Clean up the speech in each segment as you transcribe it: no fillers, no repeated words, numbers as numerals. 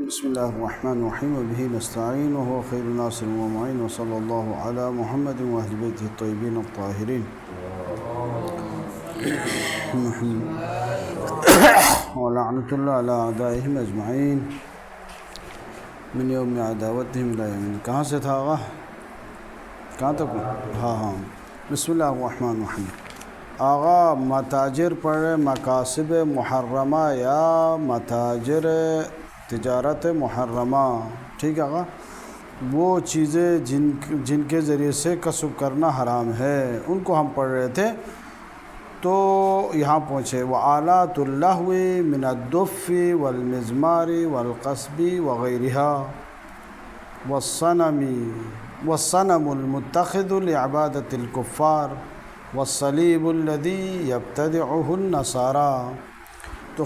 بسم اللہ الرحمن الرحیم وبہ نستعین وهو خیر ناصر ومعین وصلی اللہ علی محمد واہل بیتہ الطیبین الطاہرین ولعنۃ اللہ علی اعدائہم اجمعین من یوم عداوتہم الی یوم الدین۔ کہاں سے تھا آغا؟ کہاں تک؟ ہاں بسم اللہ الرحمن الرحیم۔ آغا متاجر پر مکاسب محرمہ یا متاجر تجارت محرمہ، ٹھیک ہے آغا، وہ چیزیں جن کے ذریعے سے کسب کرنا حرام ہے ان کو ہم پڑھ رہے تھے، تو یہاں پہنچے وآلات اللہو من الدف والمزمار والقصب وغیرها والصنم المتخذ لعبادت الکفار والصلیب الذی یبتدعہ النصارى۔ تو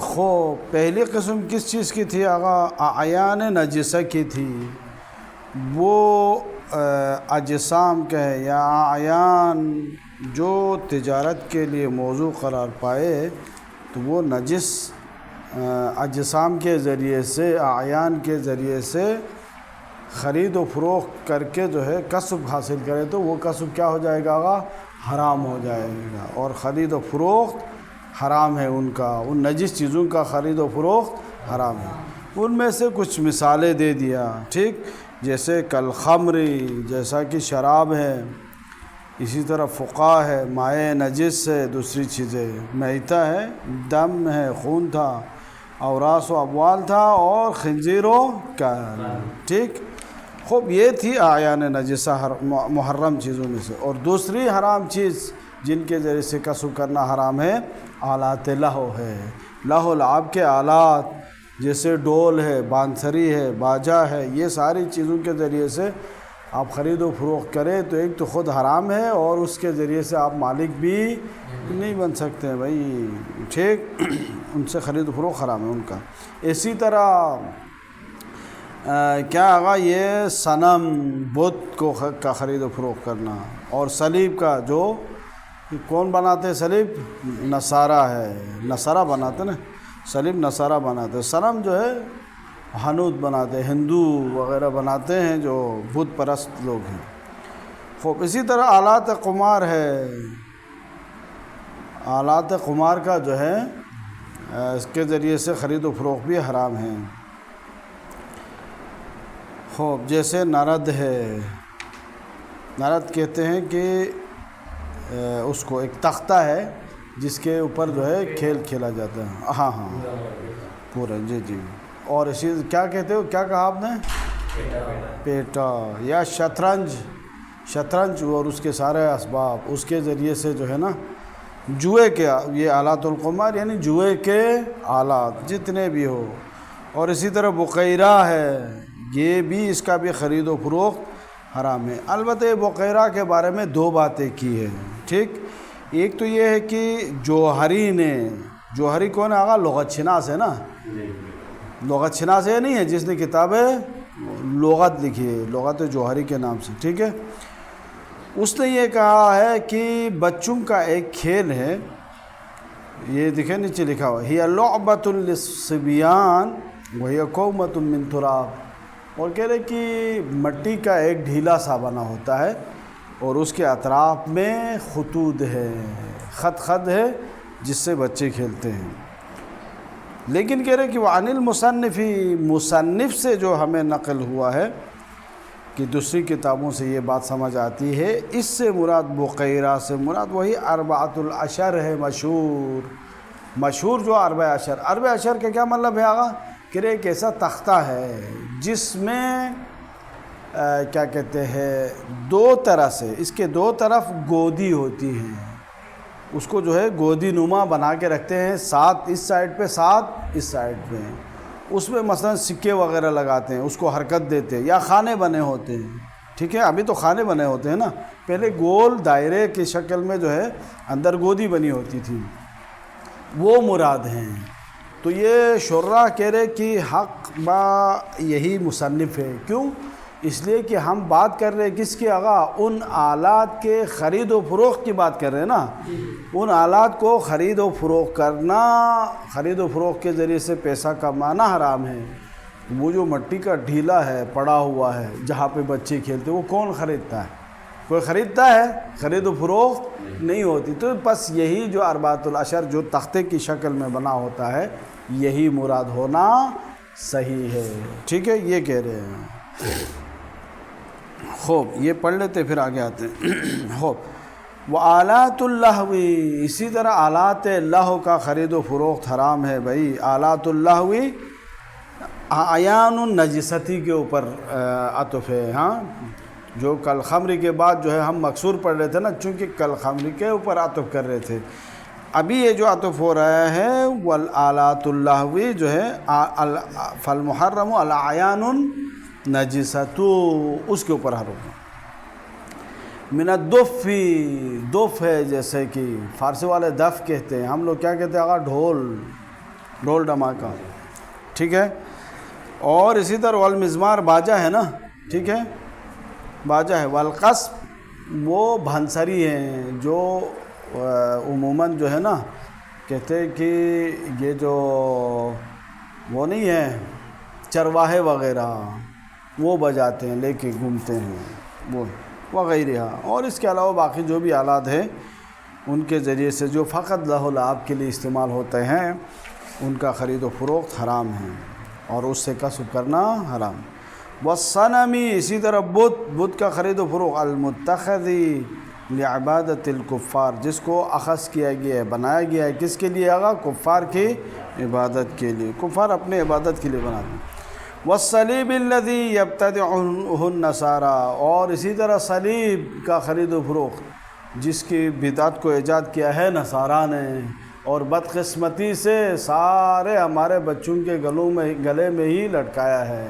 پہلی قسم کس چیز کی تھی آغا؟ اعیان نجسہ کی تھی، وہ اجسام کے یا اعیان جو تجارت کے لیے موضوع قرار پائے، تو وہ نجس اجسام کے ذریعے سے، اعیان کے ذریعے سے خرید و فروخت کر کے جو ہے کسب حاصل کرے، تو وہ کسب کیا ہو جائے گا آغا؟ حرام ہو جائے گا، اور خرید و فروخت حرام ہے ان کا، ان نجس چیزوں کا خرید و فروخت حرام ہے۔ ان میں سے کچھ مثالیں دے دیا، ٹھیک، جیسے کالخمر، جیسا کہ شراب ہے، اسی طرح فقا ہے، مائع نجس ہے، دوسری چیزیں میتہ ہے، دم ہے، خون تھا، اوراس و اموال تھا، اور خنزیر و کلب، ٹھیک۔ خوب یہ تھی اعیان نجسہ محرم چیزوں میں سے۔ اور دوسری حرام چیز جن کے ذریعے سے کسب کرنا حرام ہے، آلات لہو ہے، لہو لعب کے آلات، جیسے ڈول ہے، بانسری ہے، باجا ہے، یہ ساری چیزوں کے ذریعے سے آپ خرید و فروخت کریں تو ایک تو خود حرام ہے، اور اس کے ذریعے سے آپ مالک بھی نہیں بن سکتے بھائی، ٹھیک، ان سے خرید و فروخت حرام ہے ان کا۔ اسی طرح کیا آغا یہ صنم بت کا خرید و فروخت کرنا، اور صلیب کا، جو کون بناتے ہیں صلیب؟ نصارہ ہے، نصارہ بناتے نا، صلیب نصارہ بناتے، صنم جو ہے حنوت بناتے، ہندو وغیرہ بناتے ہیں جو بت پرست لوگ ہیں۔ خوب اسی طرح آلات قمار ہے، آلات قمار کا جو ہے اس کے ذریعے سے خرید و فروخت بھی حرام ہے۔ خوب جیسے نرد ہے، نرد کہتے ہیں کہ اس کو ایک تختہ ہے جس کے اوپر جو ہے کھیل کھیلا جاتا ہے، ہاں پورا، جی۔ اور اسی کیا کہتے ہو، کیا کہا آپ نے؟ پیٹا، یا شطرنج اور اس کے سارے اسباب، اس کے ذریعے سے جو ہے نا جوئے کے، یہ آلات القمار یعنی جوئے کے آلات جتنے بھی ہو۔ اور اسی طرح بقیرہ ہے، یہ بھی، اس کا بھی خرید و فروخت حرام ہے۔ البتہ بقیرہ کے بارے میں دو باتیں کی ہے، ٹھیک۔ ایک تو یہ ہے کہ جوہری کون ہے آغا؟ لغت شناس ہے نا، لغت شناس ہے نہیں ہے جس نے کتابیں لغت لکھی ہے، لغت جوہری کے نام سے، ٹھیک ہے۔ اس نے یہ کہا ہے کہ بچوں کا ایک کھیل ہے، یہ دیکھیں نیچے لکھا ہوا، ہی لعبۃ للصبیان وہی قومۃ من تراب، اور کہہ رہے کہ مٹی کا ایک ڈھیلا سا بنا ہوتا ہے، اور اس کے اطراف میں خطوط ہے، خط ہے، جس سے بچے کھیلتے ہیں۔ لیکن کہہ رہے کہ وعن المصنف، مصنف سے جو ہمیں نقل ہوا ہے کہ دوسری کتابوں سے یہ بات سمجھ آتی ہے، اس سے مراد بقیرہ سے مراد وہی اربعۃ العشر ہے، مشہور جو اربع عشر کا کیا مطلب ہے آغا؟ کہ ایک ایسا تختہ ہے جس میں کیا کہتے ہیں، دو طرح سے، اس کے دو طرف گودی ہوتی ہیں، اس کو جو ہے گودی نما بنا کے رکھتے ہیں، 7 اس سائڈ پہ، 7 اس سائڈ پہ، اس میں مثلا سکے وغیرہ لگاتے ہیں، اس کو حرکت دیتے ہیں، یا خانے بنے ہوتے ہیں، ٹھیک ہے۔ ابھی تو خانے بنے ہوتے ہیں نا، پہلے گول دائرے کی شکل میں جو ہے اندر گودی بنی ہوتی تھی، وہ مراد ہیں۔ تو یہ شراح کہہ رہے کہ حق با یہی مصنف ہے، کیوں؟ اس لیے کہ ہم بات کر رہے ہیں کس کی آغا؟ ان آلات کے خرید و فروخت کی بات کر رہے ہیں نا، ان آلات کو خرید و فروخت کرنا، خرید و فروخت کے ذریعے سے پیسہ کمانا حرام ہے۔ وہ جو مٹی کا ڈھیلا ہے پڑا ہوا ہے جہاں پہ بچے کھیلتے وہ کون خریدتا ہے؟ کوئی خریدتا ہے؟ خرید و فروخت نہیں ہوتی۔ تو بس یہی جو اربعۃ الاشر جو تختے کی شکل میں بنا ہوتا ہے یہی مراد ہونا صحیح ہے، ٹھیک ہے، یہ کہہ رہے ہیں۔ خوب یہ پڑھ لیتے پھر آگے آتے ہیں۔ خوب وآلات اللہو، اسی طرح آلات لہو کا خرید و فروخت حرام ہے بھائی۔ آلات اللہو اعیان النجستی کے اوپر عطف ہے، ہاں، جو کل خمر کے بعد جو ہے ہم مکسور پڑھ رہے تھے نا، چونکہ کل خمر کے اوپر عطف کر رہے تھے، ابھی یہ جو عطف ہو رہا ہے والآلات اللہو جو ہے فالمحرم الاعیان النجسۃ، اس کے اوپر حرام ہے۔ من الدف، دف ہے جیسے کہ فارسی والے دف کہتے ہیں، ہم لوگ کیا کہتے ہیں آقا؟ ڈھول ڈھماکہ، ٹھیک ہے۔ اور اسی طرح والمزمار باجا ہے نا، ٹھیک ہے، باجا ہے۔ والقصب وہ بھنسری ہیں جو عموماً جو ہے نا کہتے ہیں کہ یہ جو وہ نہیں ہے چرواہے وغیرہ وہ بجاتے ہیں، لے کے گھومتے ہیں وہ وغیرہ، اور اس کے علاوہ باقی جو بھی آلات ہیں ان کے ذریعے سے جو فقط لہو و لعب کے لیے استعمال ہوتے ہیں ان کا خرید و فروخت حرام ہے اور اس سے کسب کرنا حرام۔ والصنمی، اسی طرح بت کا خرید و فروخت المتخذ لعبادت الکفار، جس کو اخذ کیا گیا ہے، بنایا گیا ہے، کس کے لیے آگا؟ کفار کی عبادت کے لیے، کفار اپنے عبادت کے لیے بناتے ہیں۔ والصلیب الذی یبتدعہ النصارى، اور اسی طرح صلیب کا خرید و فروخت جس کی بدعت کو ایجاد کیا ہے نصارہ نے، اور بدقسمتی سے سارے ہمارے بچوں کے گلے میں ہی لٹکایا ہے۔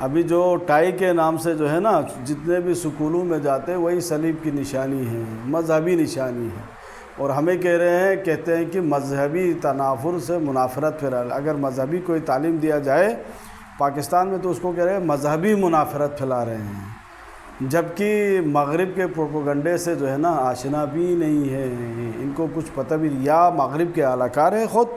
ابھی جو ٹائی کے نام سے جو ہے نا جتنے بھی سکولوں میں جاتے وہی صلیب کی نشانی ہے، مذہبی نشانی ہے، اور ہمیں کہہ رہے ہیں، کہتے ہیں کہ مذہبی تنافر سے منافرت پھیلا۔ اگر مذہبی کوئی تعلیم دیا جائے پاکستان میں تو اس کو کہہ رہے ہیں مذہبی منافرت پھیلا رہے ہیں، جبکہ مغرب کے پروپیگنڈے سے جو ہے نا آشنا بھی نہیں ہے، ان کو کچھ پتہ بھی نہیں، یا مغرب کے اہلکار ہیں خود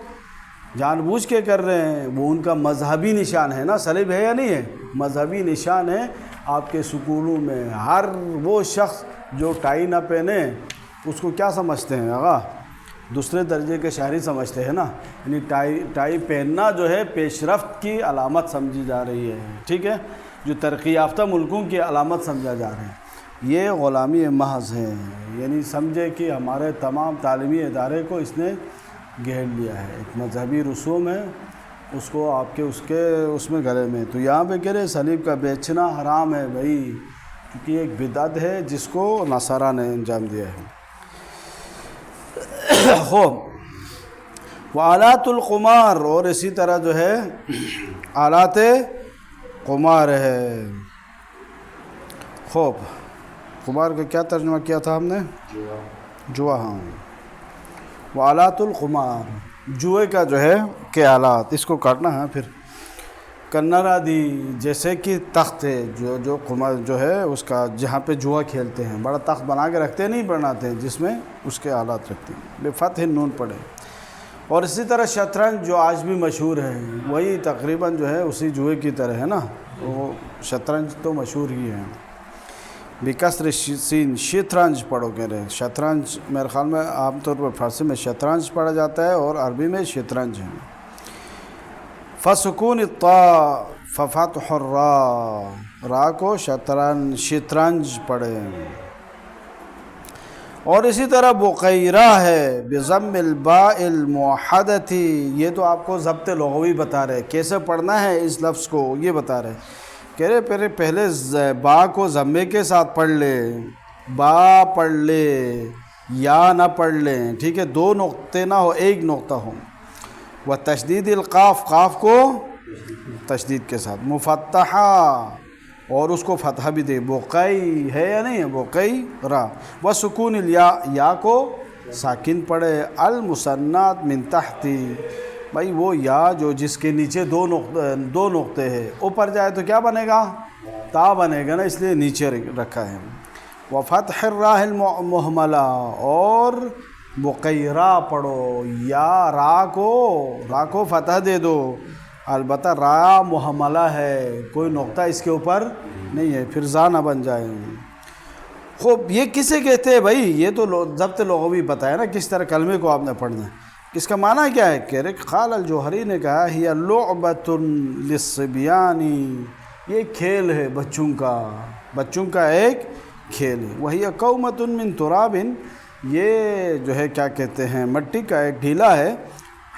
جان بوجھ کے کر رہے ہیں، وہ ان کا مذہبی نشان ہے نا، صلیب ہے یا نہیں ہے؟ مذہبی نشان ہے۔ آپ کے سکولوں میں ہر وہ شخص جو ٹائی نہ پہنے اس کو کیا سمجھتے ہیں آقا؟ دوسرے درجے کے شہری سمجھتے ہیں نا، یعنی ٹائی پہننا جو ہے پیش رفت کی علامت سمجھی جا رہی ہے، ٹھیک ہے، جو ترقی یافتہ ملکوں کی علامت سمجھا جا رہا ہے۔ یہ غلامی محض ہے، یعنی سمجھے کہ ہمارے تمام تعلیمی ادارے کو اس نے گھیر لیا ہے، ایک مذہبی رسوم ہے، اس کو آپ کے اس میں گلے میں۔ تو یہاں پہ کہہ رہے صلیب کا بیچنا حرام ہے بھائی، کیونکہ ایک بدعت ہے جس کو نصارہ نے انجام دیا ہے۔ خوب وآلات القمار، اور اسی طرح جو ہے آلات قمار ہے۔ خوب قمار کا کیا ترجمہ کیا تھا ہم نے؟ جوا، ہاں، وآلات القمار، جوئے کا جو ہے کہ آلات، اس کو کاٹنا ہے پھر کنرا دی، جیسے کہ تخت ہے جو قمار جو ہے اس کا جہاں پہ جوا کھیلتے ہیں، بڑا تخت بنا کے رکھتے نہیں بناتے ہیں جس میں اس کے آلات رکھتے ہیں، بفتح نون پڑھے۔ اور اسی طرح شطرنج جو آج بھی مشہور ہے، وہی تقریباً جو ہے اسی جوئے کی طرح ہے نا، وہ شطرنج تو مشہور ہی ہے، بکسر سین، شطرنج پڑھو کہہ رہے ہیں۔ شطرنج میرے خیال میں عام طور پر فارسی میں شطرنج پڑھا جاتا ہے اور عربی میں شطرنج ہے۔ فسکون الطاء ففتح الراء، را کو شطرنج پڑھے۔ اور اسی طرح بقیرہ ہے بضم الباء الموحدۃ، یہ تو آپ کو ضبط لغوی بتا رہے، کیسے پڑھنا ہے اس لفظ کو یہ بتا رہے، کہہ رہے پہلے با کو ضمے کے ساتھ پڑھ لے، با پڑھ لے یا نہ پڑھ لیں، ٹھیک ہے، دو نقطے نہ ہو، ایک نقطہ ہو۔ و تشدید القاف، قاف کو تشدید کے ساتھ، مفتحہ، اور اس کو فتحہ بھی دے، بقی ہے یا نہیں ہے، بقی را۔ و سکون الیا، یا کو ساکن پڑھے، المثنات من تحتی، بھائی وہ یا جو جس کے نیچے دو نقطے ہیں، اوپر جائے تو کیا بنے گا؟ تا بنے گا نا، اس لیے نیچے رکھا ہے۔ و فتح الراء المہملہ، اور بقیرہ پڑھو، یا را کو فتح دے دو، البتہ را محملہ ہے، کوئی نقطہ اس کے اوپر نہیں ہے، پھر زا نہ بن جائے۔ خوب یہ کسے کہتے ہیں بھائی؟ یہ تو ضبط لغوی بتایا نا کس طرح کلمے کو آپ نے پڑھنا ہے۔ اس کا معنی کیا ہے؟ کہہ رہے قال الجوہری نے کہا ہی لعبۃ للصبیان، یہ کھیل ہے بچوں کا ایک کھیل ہے۔ وہی قومۃ من تراب، یہ جو ہے کیا کہتے ہیں مٹی کا ایک ڈھیلا ہے،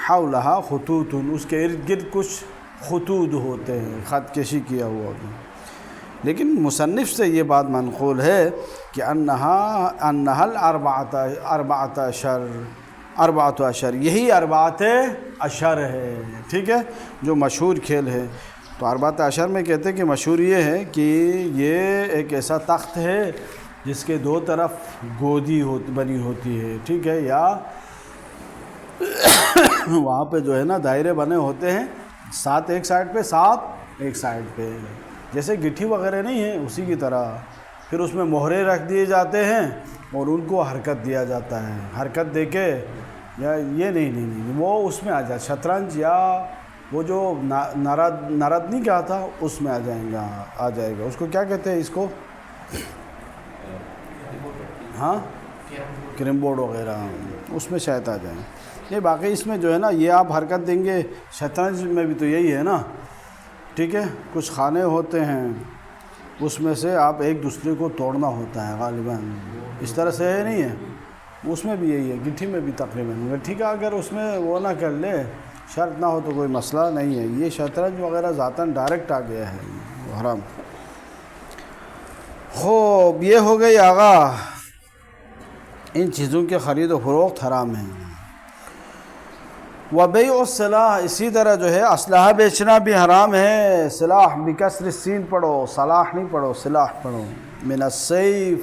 حولہا خطوط، اس کے ارد گرد کچھ خطوط ہوتے ہیں، خط کشی کیا ہوا ہوتا ہے۔ لیکن مصنف سے یہ بات منقول ہے کہ انہا اربعۃ اشر، یہی اربعۃ اشر ہے، ٹھیک ہے، جو مشہور کھیل ہے۔ تو اربعۃ اشر میں کہتے ہیں کہ مشہور یہ ہے کہ یہ ایک ایسا تخت ہے جس کے دو طرف گودی بنی ہوتی ہے، ٹھیک ہے، یا وہاں پہ جو ہے نا دائرے بنے ہوتے ہیں، 7 ایک سائڈ پہ 7 ایک سائڈ پہ، جیسے گٹھی وغیرہ نہیں ہے اسی کی طرح۔ پھر اس میں مہرے رکھ دیے جاتے ہیں اور ان کو حرکت دیا جاتا ہے، حرکت دے کے یا یہ نہیں وہ اس میں آ جائے، شطرنج یا وہ جو نرد نہیں کہا تھا اس میں آ جائے گا۔ اس کو کیا کہتے ہیں اس کو؟ ہاں کریم بورڈ وغیرہ، اس میں شاید آ جائیں۔ یہ باقی اس میں جو ہے نا یہ آپ حرکت دیں گے، شطرنج میں بھی تو یہی ہے نا، ٹھیک ہے، کچھ خانے ہوتے ہیں اس میں سے آپ ایک دوسرے کو توڑنا ہوتا ہے غالباً، اس طرح سے نہیں ہے، اس میں بھی یہی ہے، گٹھی میں بھی تقریباً، گٹھی کا اگر اس میں وہ نہ کر لے شرط نہ ہو تو کوئی مسئلہ نہیں ہے۔ یہ شطرنج وغیرہ ذاتاً ڈائریکٹ آ گیا ہے، حرام۔ خوب یہ ہو گئی آغا، ان چیزوں کے خرید و فروخت حرام ہیں۔ وبیع السلاح، اسی طرح جو ہے اسلحہ بیچنا بھی حرام ہے۔ سلاح بکسر السین پڑھو، صلاح نہیں پڑھو، سلاح پڑھو۔ من السیف،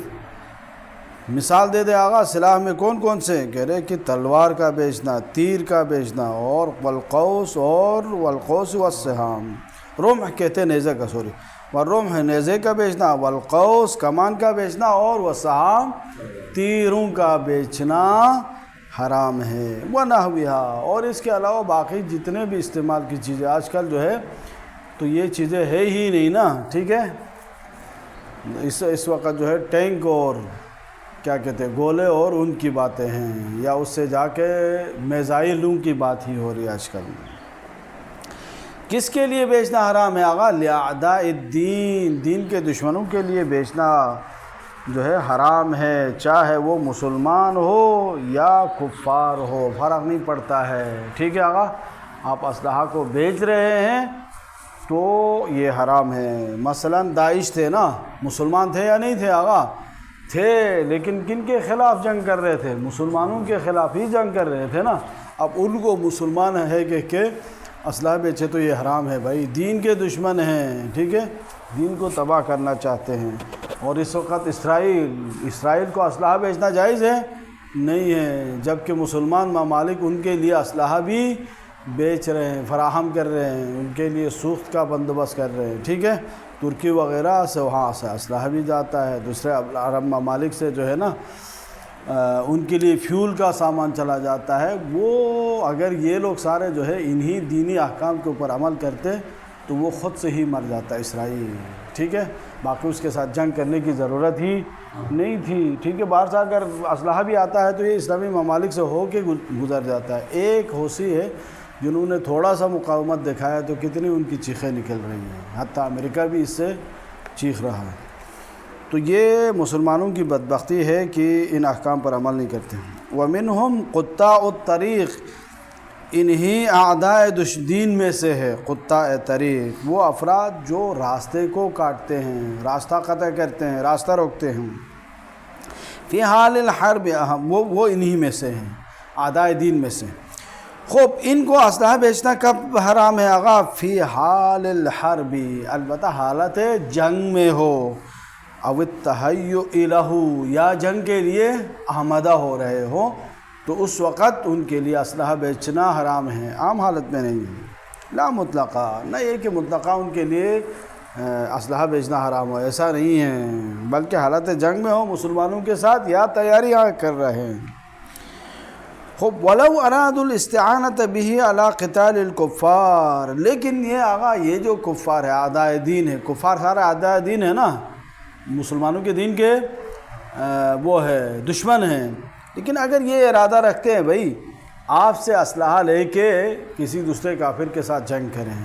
مثال دے دے آغا، سلاح میں کون سے؟ کہہ رہے کہ تلوار کا بیچنا، تیر کا بیچنا، اور والقوس والسہام، رمح کہتے ہیں نیزے کا، سوری، والرمح نیزے کا بیچنا، والقوس کمان کا بیچنا، اور والسہام تیروں کا بیچنا حرام ہے۔ وَنَحْوِهَا، اور اس کے علاوہ باقی جتنے بھی استعمال کی چیزیں آج کل جو ہے تو یہ چیزیں ہے ہی نہیں نا، ٹھیک ہے، اس وقت جو ہے ٹینک اور کیا کہتے ہیں گولے اور ان کی باتیں ہیں، یا اس سے جا کے میزائلوں کی بات ہی ہو رہی ہے آج کل۔ کس کے لیے بیچنا حرام ہے آغا؟ لِأَعْدَاءِ الدِّین، دین کے دشمنوں کے لیے بیچنا جو ہے حرام ہے، چاہے وہ مسلمان ہو یا کفار ہو، فرق نہیں پڑتا ہے، ٹھیک ہے آغا۔ آپ اسلحہ کو بیچ رہے ہیں تو یہ حرام ہے۔ مثلا داعش تھے نا، مسلمان تھے یا نہیں تھے آغا؟ تھے، لیکن کن کے خلاف جنگ کر رہے تھے؟ مسلمانوں کے خلاف ہی جنگ کر رہے تھے نا۔ اب ان کو مسلمان ہے کہ اسلحہ بیچے تو یہ حرام ہے بھائی، دین کے دشمن ہیں، ٹھیک ہے، دین کو تباہ کرنا چاہتے ہیں۔ اور اس وقت اسرائیل کو اسلحہ بیچنا جائز ہے؟ نہیں ہے، جبکہ مسلمان ممالک ان کے لیے اسلحہ بھی بیچ رہے ہیں، فراہم کر رہے ہیں، ان کے لیے سوخت کا بندوبست کر رہے ہیں، ٹھیک ہے، ترکی وغیرہ سے وہاں سے اسلحہ بھی جاتا ہے، دوسرے عرب ممالک سے جو ہے نا ان کے لیے فیول کا سامان چلا جاتا ہے۔ وہ اگر یہ لوگ سارے جو ہے انہی دینی احکام کے اوپر عمل کرتے تو وہ خود سے ہی مر جاتا اسرائیل، ٹھیک ہے، باقی اس کے ساتھ جنگ کرنے کی ضرورت ہی نہیں تھی، ٹھیک ہے۔ باہر سے اگر اسلحہ بھی آتا ہے تو یہ اسلامی ممالک سے ہو کے گزر جاتا ہے۔ ایک حوثی ہے جنہوں نے تھوڑا سا مقاومت دکھایا تو کتنی ان کی چیخیں نکل رہی ہیں، حتیٰ امریکہ بھی اس سے چیخ رہا ہے۔ تو یہ مسلمانوں کی بدبختی ہے کہ ان احکام پر عمل نہیں کرتے۔ وَمِنْهُمْ قُطَّاعُ الطَّرِيقِ، انہی اعداء دین میں سے ہے قطاع طریق، وہ افراد جو راستے کو کاٹتے ہیں، راستہ قطع کرتے ہیں، راستہ روکتے ہیں۔ فی حال الحرب، وہ انہی میں سے ہیں، اعداء دین میں سے۔ خوب ان کو اسلحہ بیچنا کب حرام ہے آغا؟ فی حال الحرب، البتہ حالت جنگ میں ہو، او التہیؤ لہ، یا جنگ کے لیے آمادہ ہو رہے ہوں تو اس وقت ان کے لیے اسلحہ بیچنا حرام ہے، عام حالت میں نہیں ہے۔ لا مطلقہ، نہ یہ کہ مطلقہ ان کے لیے اسلحہ بیچنا حرام ہو، ایسا نہیں ہے، بلکہ حالت جنگ میں ہو مسلمانوں کے ساتھ یا تیاریاں کر رہے ہیں۔ خوب ولو ارادوا الاستعانۃ به علی قتال الکفار، لیکن یہ آقا یہ جو کفار ہے اعداء دین ہے، کفار سارے اعداء دین ہے نا، مسلمانوں کے دین کے وہ ہے دشمن ہیں، لیکن اگر یہ ارادہ رکھتے ہیں بھائی آپ سے اسلحہ لے کے کسی دوسرے کافر کے ساتھ جنگ کریں،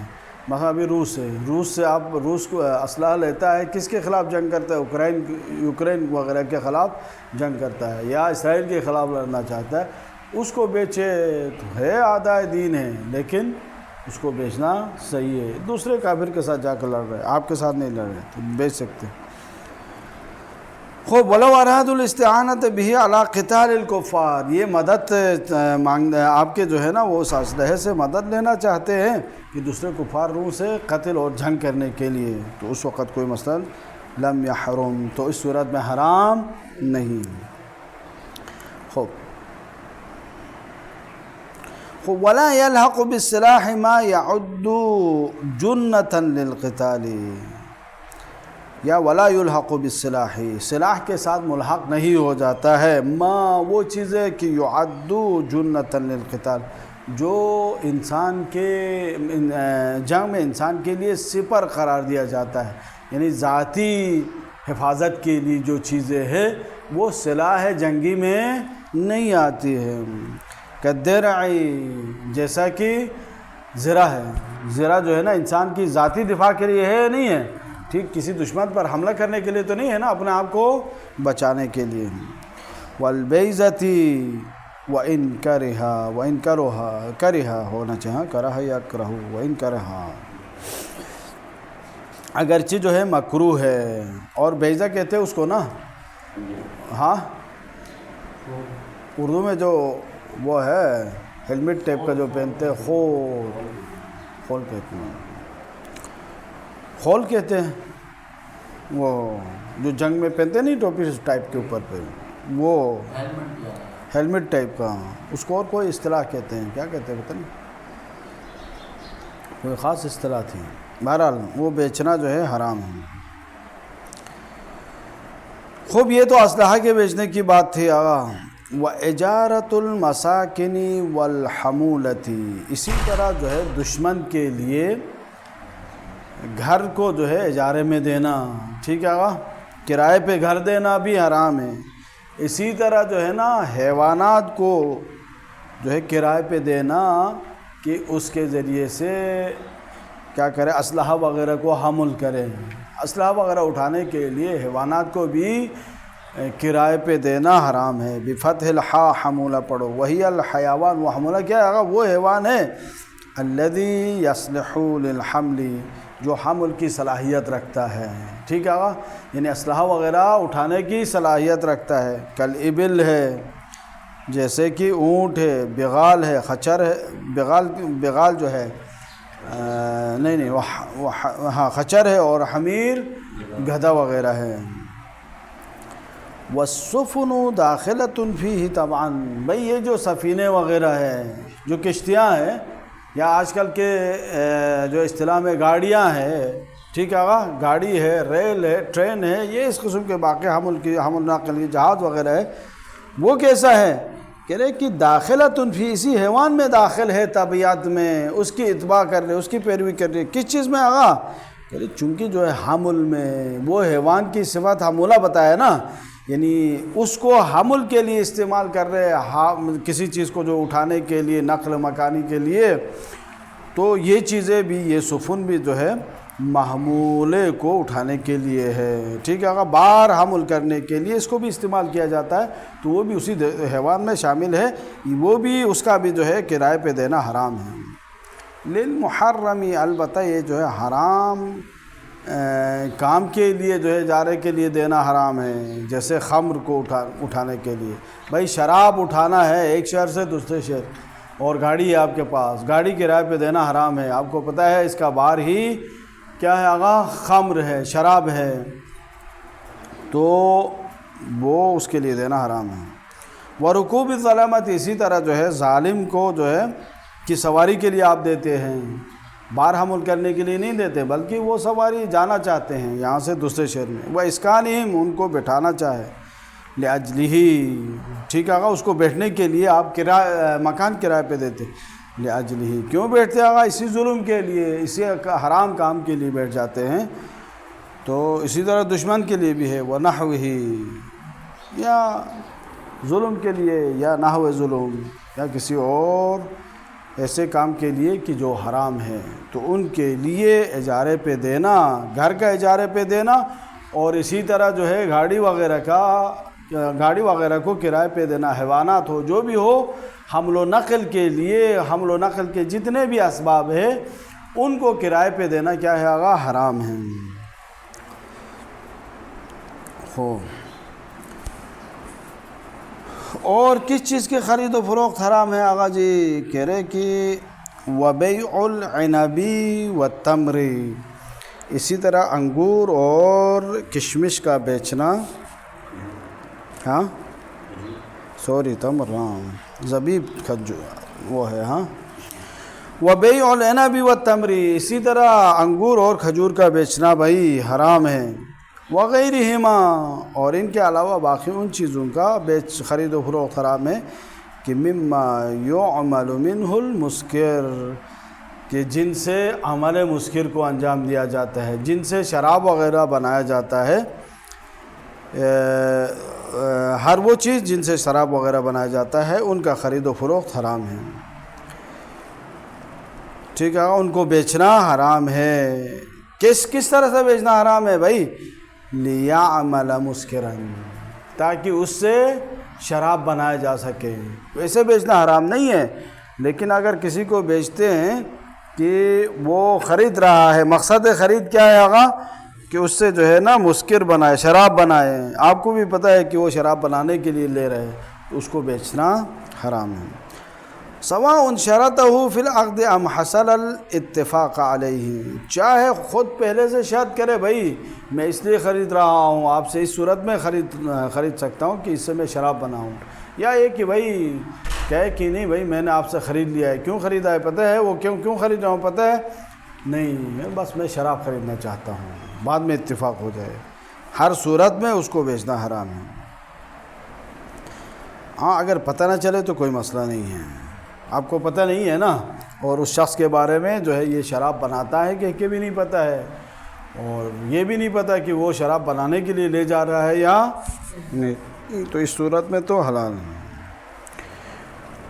مثلا ابھی روس سے آپ روس کو اسلحہ لیتا ہے، کس کے خلاف جنگ کرتا ہے؟ یوکرین وغیرہ کے خلاف جنگ کرتا ہے، یا اسرائیل کے خلاف لڑنا چاہتا ہے، اس کو بیچے تو ہے اعداء دین ہے، لیکن اس کو بیچنا صحیح ہے، دوسرے کافر کے ساتھ جا کر لڑ رہے، آپ کے ساتھ نہیں لڑ رہے تو بیچ سکتے۔ خوب ولو ارادوا الاستعانۃ به علی قتال الکفار، یہ مدد آپ کے جو ہے نا وہ اس اسلحے سے مدد لینا چاہتے ہیں کہ دوسرے کفار روح سے قتل اور جنگ کرنے کے لیے، تو اس وقت کوئی مسئلہ لم یحرم، تو اس صورت میں حرام نہیں۔ خوب ولا يلحق بالسلاح ما يعد جنة للقتال، یا ولا يلحق بالسلاح، سلاح کے ساتھ ملحق نہیں ہو جاتا ہے ما وہ چیزیں کہ يعد جنة للقتال، جو انسان کے جنگ میں انسان کے لیے سپر قرار دیا جاتا ہے، یعنی ذاتی حفاظت کے لیے جو چیزیں ہیں وہ سلاح جنگی میں نہیں آتی ہے۔ کالدرعی، جیسا کہ زرہ ہے، زرہ جو ہے نا انسان کی ذاتی دفاع کے لیے ہے نہیں ہے، ٹھیک، کسی دشمن پر حملہ کرنے کے لیے تو نہیں ہے نا، اپنے آپ کو بچانے کے لیے۔ والبیضۃ وإن کرہ ہونا چاہیے، کرہ یا کرہ، وإن کرہ، اگرچہ جو ہے مکروہ ہے، اور بیضہ کہتے ہیں اس کو نا، ہاں اردو میں جو وہ ہے ہیلمٹ ٹائپ کا جو پہنتے ہیں، خول کہتے ہیں، خول کہتے ہیں، وہ جو جنگ میں پہنتے نہیں ٹوپی ٹائپ کے اوپر پہ، وہ ہیلمٹ ٹائپ کا، اس کو اور کوئی اصطلاح کہتے ہیں، کیا کہتے ہیں پتہ نہیں، کوئی خاص اصطلاح تھی، بہرحال وہ بیچنا جو ہے حرام ہے۔ خوب یہ تو اسلحہ کے بیچنے کی بات تھی آقا۔ وَإِجَارَةُ الْمَسَاكِنِ وَالْحَمُولَةِ، اسی طرح جو ہے دشمن کے لیے گھر کو جو ہے اجارے میں دینا، ٹھیک ہے آقا، کرائے پہ گھر دینا بھی حرام ہے، اسی طرح جو ہے نا حیوانات کو جو ہے کرائے پہ دینا کہ اس کے ذریعے سے کیا کرے، اسلحہ وغیرہ کو حمل کرے، اسلحہ وغیرہ اٹھانے کے لیے حیوانات کو بھی کرائے پہ دینا حرام ہے۔ بفتح الحاء حمولہ پڑھو، وہی الحیوان، وہ حمولہ کیا ہے آقا؟ وہ حیوان ہے الذی یصلح للحمل، جو حمل کی صلاحیت رکھتا ہے، ٹھیک ہے آقا، یعنی اسلحہ وغیرہ اٹھانے کی صلاحیت رکھتا ہے، کالابل ہے، جیسے کہ اونٹ ہے، بغال ہے، خچر ہے، بغال جو ہے نہیں ہاں خچر ہے، اور حمیر گدھا وغیرہ ہے۔ والسفن داخلۃ فیہ، طبعاً بھئی یہ جو سفینے وغیرہ ہے، جو کشتیاں ہیں، یا آج کل کے جو اصطلاح میں گاڑیاں ہیں، ٹھیک ہے آقا، گاڑی ہے، ریل ہے، ٹرین ہے، یہ اس قسم کے باقی حمل نقل کی جہاز وغیرہ ہے، وہ کیسا ہے؟ کہہ رہے کہ داخلۃ فی، اسی حیوان میں داخل ہے، طبیعت میں اس کی اتباع کر رہے، اس کی پیروی کر رہے، کس چیز میں آقا؟ کہہ رہے چونکہ جو ہے حمل میں وہ حیوان کی صفت حمولہ بتایا نا، یعنی اس کو حمل کے لیے استعمال کر رہے، کسی چیز کو جو اٹھانے کے لیے، نقل مکانی کے لیے، تو یہ چیزیں بھی، یہ سفن بھی جو ہے محمولے کو اٹھانے کے لیے ہے، ٹھیک ہے آقا، بار حمل کرنے کے لیے اس کو بھی استعمال کیا جاتا ہے، تو وہ بھی اسی حیوان میں شامل ہے، وہ بھی اس کا بھی جو ہے کرائے پہ دینا حرام ہے۔ للمحرم، البتہ یہ جو ہے حرام کام کے لیے جو ہے اجارے کے لیے دینا حرام ہے، جیسے خمر کو اٹھانے کے لیے، بھائی شراب اٹھانا ہے ایک شہر سے دوسرے شہر، اور گاڑی ہے آپ کے پاس، گاڑی کرائے پہ دینا حرام ہے، آپ کو پتہ ہے اس کا بار ہی کیا ہے آقا؟ خمر ہے، شراب ہے، تو وہ اس کے لیے دینا حرام ہے۔ ورکوب الظلمۃ، اسی طرح جو ہے ظالم کو جو ہے کہ سواری کے لیے آپ دیتے ہیں، بار حمل کرنے کے لیے نہیں دیتے، بلکہ وہ سواری جانا چاہتے ہیں یہاں سے دوسرے شہر میں، وہ اسکانہم، ان کو بٹھانا چاہے، لأجلہ، ٹھیک ہے آقا، اس کو بیٹھنے کے لیے آپ مکان کرائے پہ دیتے، لأجلہ، کیوں بیٹھتے آقا؟ اسی ظلم کے لیے، اسی حرام کام کے لیے بیٹھ جاتے ہیں۔ تو اسی طرح دشمن کے لیے بھی ہے، وَنَحْوِهِ، یا ظلم کے لیے، یا نحو ظلم، یا کسی اور ایسے کام کے لیے کہ جو حرام ہے، تو ان کے لیے اجارے پہ دینا، گھر کا اجارے پہ دینا، اور اسی طرح جو ہے گاڑی وغیرہ کو کرائے پہ دینا، حیوانات ہو جو بھی ہو، حمل و نقل کے لیے، حمل و نقل کے جتنے بھی اسباب ہیں ان کو کرائے پہ دینا کیا ہے آقا؟ حرام ہے۔ اور کس چیز کی خرید و فروخت حرام ہے آقا جی؟ کہہ رہے کہ وَبَيْعُ الْعِنَبِ وَالتَّمْرِ، اسی طرح انگور اور کشمش کا بیچنا، ہاں تمر، زبیب وہ ہے، ہاں، وَبَيْعُ الْعِنَبِ وَالتَّمْرِ، اسی طرح انگور اور کھجور کا بیچنا بھائی حرام ہے، وغیرہما، اور ان کے علاوہ باقی ان چیزوں کا خرید و فروخت حرام ہے کہ مما یعمل منہ المسکر، کہ جن سے عمل مسکر کو انجام دیا جاتا ہے، جن سے شراب وغیرہ بنایا جاتا ہے، ہر وہ چیز جن سے شراب وغیرہ بنایا جاتا ہے ان کا خرید و فروخت حرام ہے، ٹھیک ہے، ان کو بیچنا حرام ہے۔ کس طرح سے بیچنا حرام ہے بھائی؟ لِيَعْمَلَ مُسْكِرًا، تاکہ اس سے شراب بنایا جا سکے، ویسے بیچنا حرام نہیں ہے، لیکن اگر کسی کو بیچتے ہیں کہ وہ خرید رہا ہے، مقصد خرید کیا ہے آقا؟ کہ اس سے جو ہے نا مسکر بنائے، شراب بنائے، آپ کو بھی پتہ ہے کہ وہ شراب بنانے کے لیے لے رہے ہیں، تو اس کو بیچنا حرام ہے۔ سواء شرطہ فی العقد ام حصل الاتفاق علیہ، چاہے خود پہلے سے شرط کرے بھائی میں اس لیے خرید رہا ہوں، آپ سے اس صورت میں خرید سکتا ہوں کہ اس سے میں شراب بناؤں، یا یہ کہ بھائی کہے کہ نہیں بھائی میں نے آپ سے خرید لیا ہے، کیوں خریدا ہے پتہ ہے، وہ کیوں خرید رہا ہوں پتہ ہے؟ نہیں، بس میں شراب خریدنا چاہتا ہوں، بعد میں اتفاق ہو جائے، ہر صورت میں اس کو بیچنا حرام ہے۔ ہاں اگر پتہ نہ چلے تو کوئی مسئلہ نہیں ہے، آپ کو پتہ نہیں ہے نا، اور اس شخص کے بارے میں جو ہے یہ شراب بناتا ہے کہ بھی نہیں پتہ ہے، اور یہ بھی نہیں پتہ کہ وہ شراب بنانے کے لیے لے جا رہا ہے یا نہیں، تو اس صورت میں تو حلال ہے۔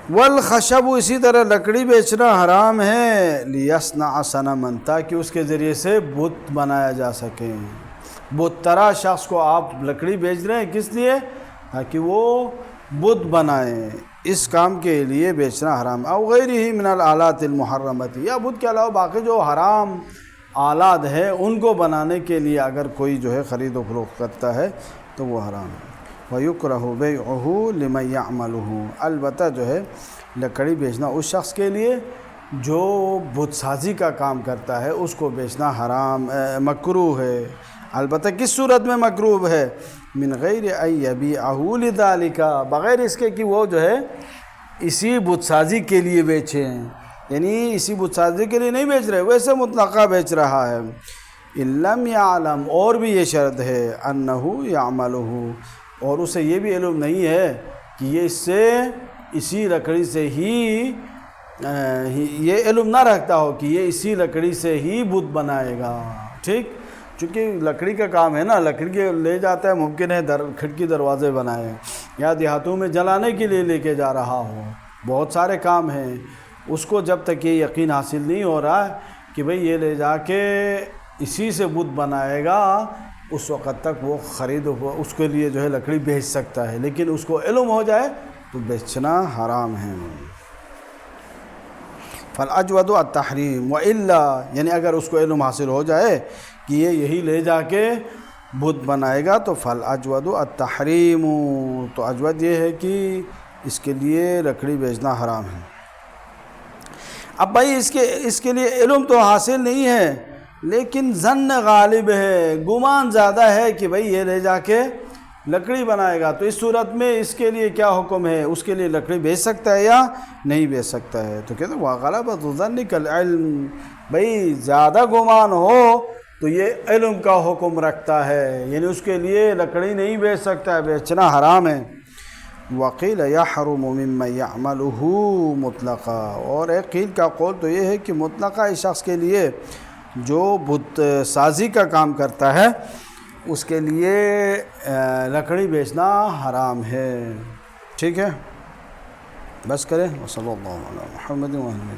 والخشب، اسی طرح لکڑی بیچنا حرام ہے، لیصنع صنما، تاکہ اس کے ذریعے سے بت بنایا جا سکے، بت طرح شخص کو آپ لکڑی بیچ رہے ہیں کس لیے؟ تاکہ وہ بت بنائے، اس کام کے لیے بیچنا حرام۔ او غیرہ من الآلات المحرمۃ، یا بت کے علاوہ باقی جو حرام آلات ہے ان کو بنانے کے لیے اگر کوئی جو ہے خرید و فروخت کرتا ہے تو وہ حرام ہے۔ وَيُكْرَهُ بَيْعُهُ لِمَنْ يَعْمَلُهُ، البتہ جو ہے لکڑی بیچنا اس شخص کے لیے جو بت سازی کا کام کرتا ہے، اس کو بیچنا حرام مکروہ ہے، البتہ کس صورت میں مکروہ ہے؟ من غیر ان یبیعہ لذالک، بغیر اس کے کہ وہ جو ہے اسی بت سازی کے لیے بیچے ہیں، یعنی اسی بت سازی کے لیے نہیں بیچ رہے، ویسے مطلقہ بیچ رہا ہے۔ ان لم یعلم، اور بھی یہ شرط ہے، انہ یعملہ، اور اسے یہ بھی علم نہیں ہے کہ یہ اس سے اسی لکڑی سے ہی یہ علم نہ رکھتا ہو کہ یہ اسی لکڑی سے ہی بت بنائے گا، ٹھیک، چونکہ لکڑی کا کام ہے نا، لکڑی کے لے جاتا ہے، ممکن ہے کھڑکی دروازے بنائے، یا دیہاتوں میں جلانے کے لیے لے کے جا رہا ہو، بہت سارے کام ہیں، اس کو جب تک یہ یقین حاصل نہیں ہو رہا کہ بھئی یہ لے جا کے اسی سے بت بنائے گا، اس وقت تک وہ خرید اس کے لیے جو ہے لکڑی بیچ سکتا ہے، لیکن اس کو علم ہو جائے تو بیچنا حرام ہے۔ فالاجود التحریم والا، یعنی اگر اس کو علم حاصل ہو جائے کہ یہ یہی لے جا کے بت بنائے گا تو فالاجود التحریم، تو اجود یہ ہے کہ اس کے لیے لکڑی بیچنا حرام ہے۔ اب بھائی اس کے لیے علم تو حاصل نہیں ہے، لیکن ظن غالب ہے، گمان زیادہ ہے کہ بھئی یہ لے جا کے لکڑی بنائے گا، تو اس صورت میں اس کے لیے کیا حکم ہے؟ اس کے لیے لکڑی بیچ سکتا ہے یا نہیں بیچ سکتا ہے؟ تو کہتے ہیں وَغَلَبَةُ ظَنِّكَ الْعِلْمِ، بھئی زیادہ گمان ہو تو یہ علم کا حکم رکھتا ہے، یعنی اس کے لیے لکڑی نہیں بیچ سکتا ہے، بیچنا حرام ہے۔ وقیل یحرم ممن یعملہ مطلقا، اور ایک قیل کا قول تو یہ ہے کہ مطلقہ اس شخص کے لیے جو بت سازی کا کام کرتا ہے اس کے لیے لکڑی بیچنا حرام ہے۔ ٹھیک ہے، بس کریں۔ وصلی اللہ علی محمد و آلہ